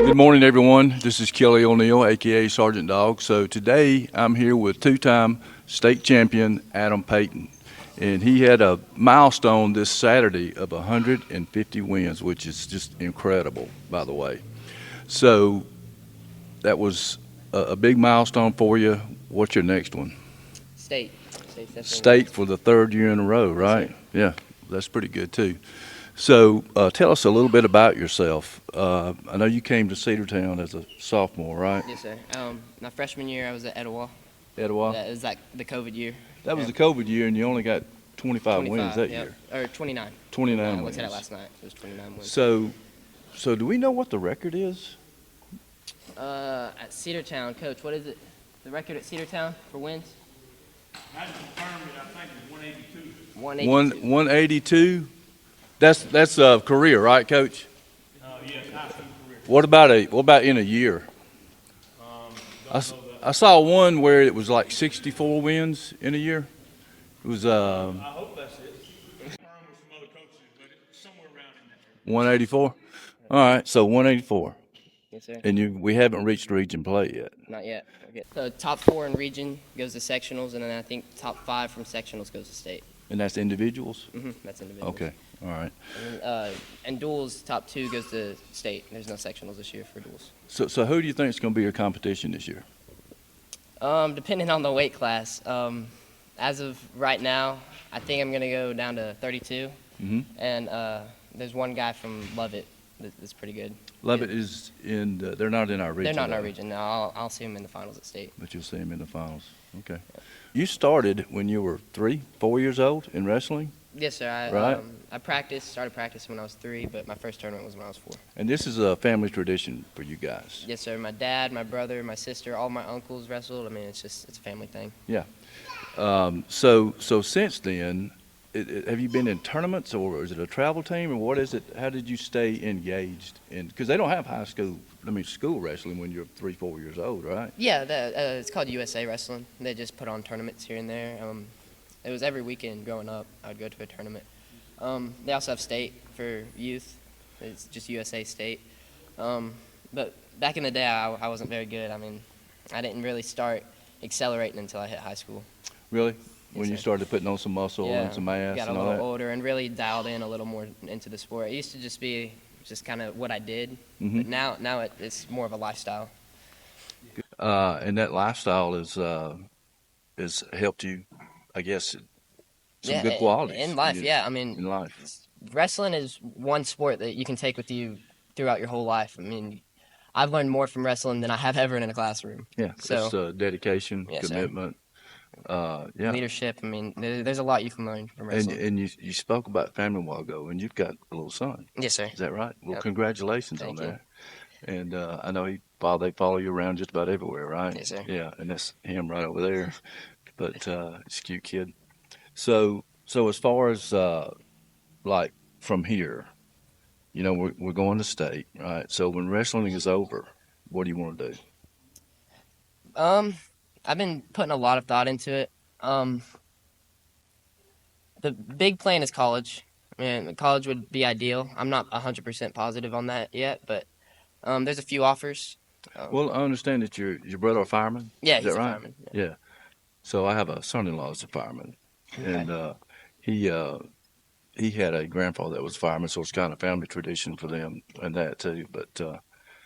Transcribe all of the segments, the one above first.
Good morning, everyone. This is Kelly O'Neill, aka Sgt Dawg. So today I'm here with two-time state champion Adam PAYTON, and he had a milestone this Saturday of 150 wins, which is just incredible, by the way. So that was a big milestone for you. What's your next one? State. State for the third year in a row, right? Yeah, that's pretty good too. So tell us a little bit about yourself. I know you came to Cedartown as a sophomore, right? Yes, sir. My freshman year, I was at Etowah. Etowah? That was like the COVID year. That was the COVID year, and you only got 25 wins that year. Or 29. 29 I wins. looked at it last night. It was 29 wins. So do we know what the record is? At Cedartown, Coach, what is it? The record at Cedartown for wins? I confirmed it. I think it's 182. 182. 182? That's a career, right, Coach? Yes, high school career. What about in a year? I saw one where it was like 64 wins in a year. It was I hope that's it. Confirmed with some other coaches, but it's somewhere around in there. 184. All right, so 184. Yes, sir. And we haven't reached region play yet. Not yet. Okay. So top 4 in region goes to sectionals, and then I think top 5 from sectionals goes to state. And that's individuals? That's individuals. Okay, all right. And duels, top 2 goes to state. There's no sectionals this year for duels. So who do you think is going to be your competition this year? Depending on the weight class. As of right now, I think I'm going to go down to 32. And there's one guy from Lovett that's pretty good. Lovett is in they're not in our region. They're not in our region. No, I'll see him in the finals at state. But you'll see him in the finals. Okay. You started when you were 3, 4 years old in wrestling? Yes, sir. I started practicing when I was 3, but my first tournament was when I was 4. And this is a family tradition for you guys? Yes, sir. My dad, my brother, my sister, all my uncles wrestled. I mean, it's a family thing. Yeah. So since then, have you been in tournaments, or is it a travel team, or what is it? How did you stay engaged? Because they don't have school wrestling when you're 3, 4 years old, right? Yeah, it's called USA Wrestling. They just put on tournaments here and there. It was every weekend growing up. I would go to a tournament. They also have state for youth. It's just USA State. But back in the day, I wasn't very good. I mean, I didn't really start accelerating until I hit high school. Really? When Yes, you sir. started putting on some muscle and some mass got a and all little that? older and really dialed in a little more into the sport. It used to just be kind of what I did, but now it's more of a lifestyle. And that lifestyle has helped you, I guess, some good qualities. In life, yeah. I mean, in life. Wrestling is one sport that you can take with you throughout your whole life. I mean, I've learned more from wrestling than I have ever in a classroom. Yeah, So it's dedication, Yes, sir. commitment. Yeah. leadership. I mean, there's a lot you can learn from wrestling. And you spoke about family a while ago, and you've got a little son. Yes, sir. Is that right? Well, Yep. Congratulations Thank on you. that. And I know they follow you around just about everywhere, right? Yes, sir. Yeah, and that's him right over there. But he's a cute kid. So as far as like from here, we're going to state, right? So when wrestling is over, what do you want to do? I've been putting a lot of thought into it. The big plan is college. I mean, college would be ideal. I'm not 100% positive on that yet, but there's a few offers. Well, I understand that your brother a fireman. Yeah, Is he's that a right? fireman. Yeah. Yeah. So I have a son-in-law that's a fireman, Okay. and he uh, he had a grandfather that was a fireman, so it's kind of family tradition for them and that too. But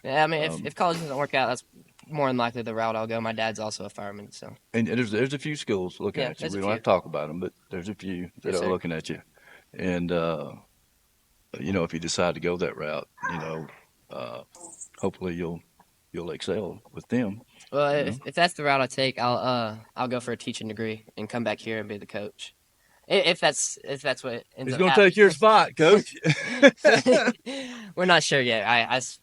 Yeah, I mean, if um, college doesn't work out, that's more than likely the route I'll go. My dad's also a fireman, so and there's a few schools looking yeah, at you. there's a We don't have few. to talk about them, but there's a few that Yes, are sir. looking at you. And if you decide to go that route, uh, hopefully you'll excel with them. Well, You know, if that's the route I take, I'll go for a teaching degree and come back here and be the coach. If that's what ends he's up going to take your happening. spot, coach. We're not sure yet.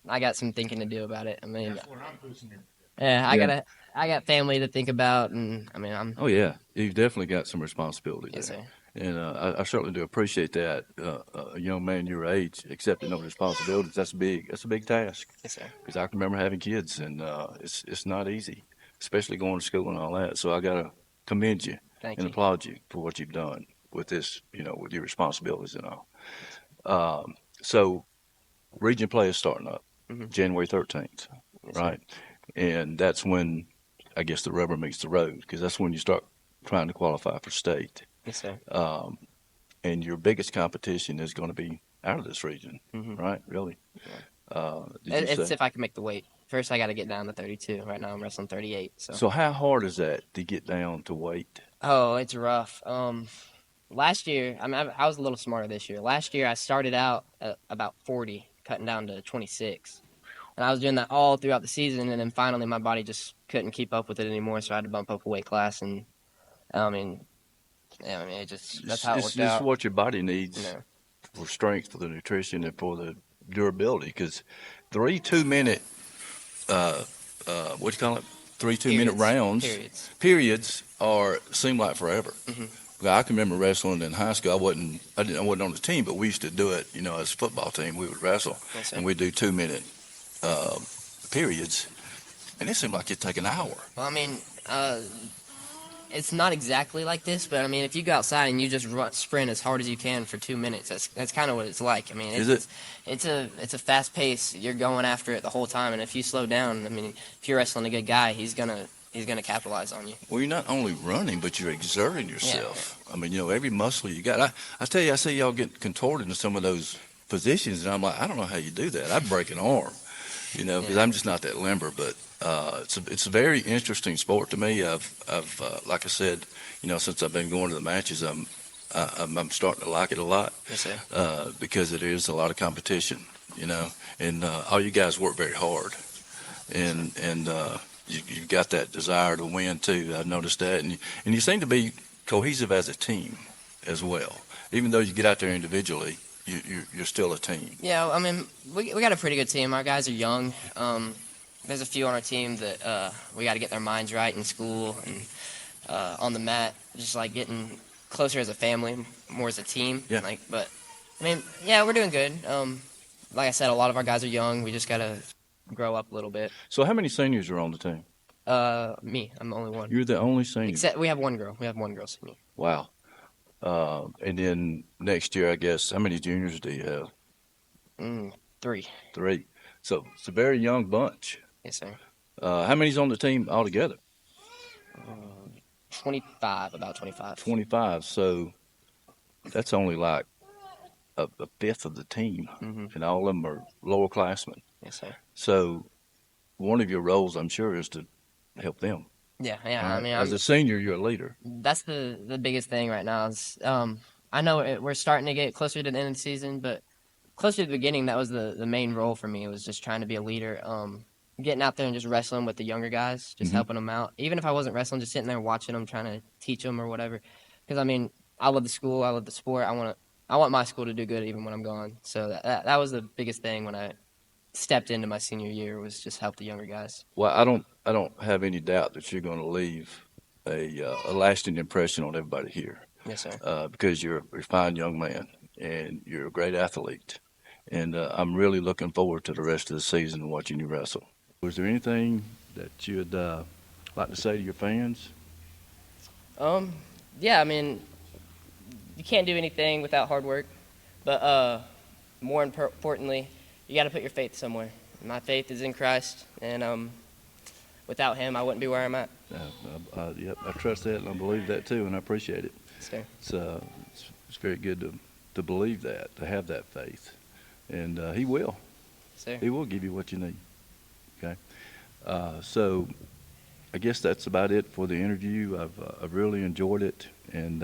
I got some thinking to do about it. I mean, That's what I'm pushing it. yeah, Yeah. I got family to think about, and I mean, Oh yeah, you've definitely got some responsibility yes, there, sir. and I certainly do appreciate that. A young man your age accepting those responsibilities, that's big. That's a big task. Yes, sir. Because I can remember having kids, and it's not easy, especially going to school and all that. So I gotta commend you Thank and you. applaud you for what you've done with this, with your responsibilities and all. So region play is starting up Hmm. January 13th, Yes, sir. right? And that's when I guess the rubber meets the road because that's when you start trying to qualify for state. Yes, sir. Um, and your biggest competition is going to be out of this region, Hmm. right? Really? Yeah. Did you It's say? if I can make the weight. First, I got to get down to 32. Right now, I'm wrestling 38. So. So how hard is that to get down to weight? Oh, it's rough. Last year, I mean, I was a little smarter this year. Last year, I started out at about 40, cutting down to 26. And I was doing that all throughout the season, and then finally my body just couldn't keep up with it anymore, so I had to bump up a weight class. And I mean, yeah, I mean, that's how it It's worked just out. what your body You needs know, for strength, for the nutrition, and for the durability. Because 3 2 minute, uh, what do you call it? 3 2 minute periods, rounds, periods. periods are seem like forever. Hmm. I can remember wrestling in high school. I wasn't on the team, but we used to do it. As a football team, we would wrestle, Yes, sir. and we'd do 2 minute uh, periods, and it seemed like it'd take an hour. Well, I mean, it's not exactly like this, but I mean, if you go outside and you just sprint as hard as you can for 2 minutes, that's kind of what it's like. I mean, Is it? it's a fast pace. You're going after it the whole time, and if you slow down, I mean, if you're wrestling a good guy, he's gonna capitalize on you. Well, you're not only running, but you're exerting yourself. I mean, every muscle you got. I tell you, I see y'all get contorted in some of those positions, and I'm like, I don't know how you do that. I'd break an arm, because Yeah. I'm just not that limber. But it's a very interesting sport to me. I've like I said, since I've been going to the matches, I'm starting to like it a lot Yes, sir. because it is a lot of competition, and all you guys work very hard, and you've got that desire to win too. I've noticed that, and you seem to be cohesive as a team as well. Even though you get out there individually, you're still a team. Yeah, I mean, we got a pretty good team. Our guys are young. There's a few on our team that we got to get their minds right in school and on the mat, just like getting closer as a family, more as a team. Yeah. But I mean, yeah, we're doing good. Like I said, a lot of our guys are young. We just gotta grow up a little bit. So how many seniors are on the team? Me, I'm the only one. You're the only senior. Except we have one girl. We have one girl senior. Wow. And then next year, I guess, how many juniors do you have? 3. 3. So it's a very young bunch. Yes, sir. How many's on the team altogether? 25, about 25. 25. So that's only like a fifth of the team, Hmm. and all of them are lower classmen. Yes, sir. So one of your roles, I'm sure, is to help them. Yeah, yeah. All I right? mean, As a senior, you're a leader. that's the biggest thing right now. Is I know we're starting to get closer to the end of the season, but closer to the beginning, that was the main role for me. It was just trying to be a leader. Getting out there and just wrestling with the younger guys, just Mhm. helping them out. Even if I wasn't wrestling, just sitting there watching them, trying to teach them or whatever. Because I mean, I love the school, I love the sport. I want my school to do good even when I'm gone. So that was the biggest thing when I stepped into my senior year, was just help the younger guys. Well, I don't have any doubt that you're going to leave a lasting impression on everybody here Yes, sir. because you're a fine young man and you're a great athlete. And I'm really looking forward to the rest of the season and watching you wrestle. Was there anything that you'd like to say to your fans? Yeah, I mean, you can't do anything without hard work, but more importantly, you got to put your faith somewhere. My faith is in Christ, and without Him, I wouldn't be where I'm at. Yep, I trust that and I believe that too, and I appreciate it. So, It's very good to believe that, to have that faith, and He will. so He will give you what you need. Okay, so I guess that's about it for the interview. I've really enjoyed it, and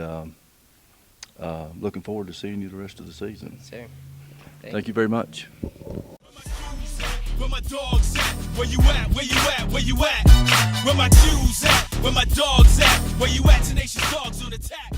looking forward to seeing you the rest of the season. so Thank you very much. Where my dogs at? Where you at? Where you at? Where you at? Where my Jews at? Where my dogs at? Where you at? Tenacious dogs on attack.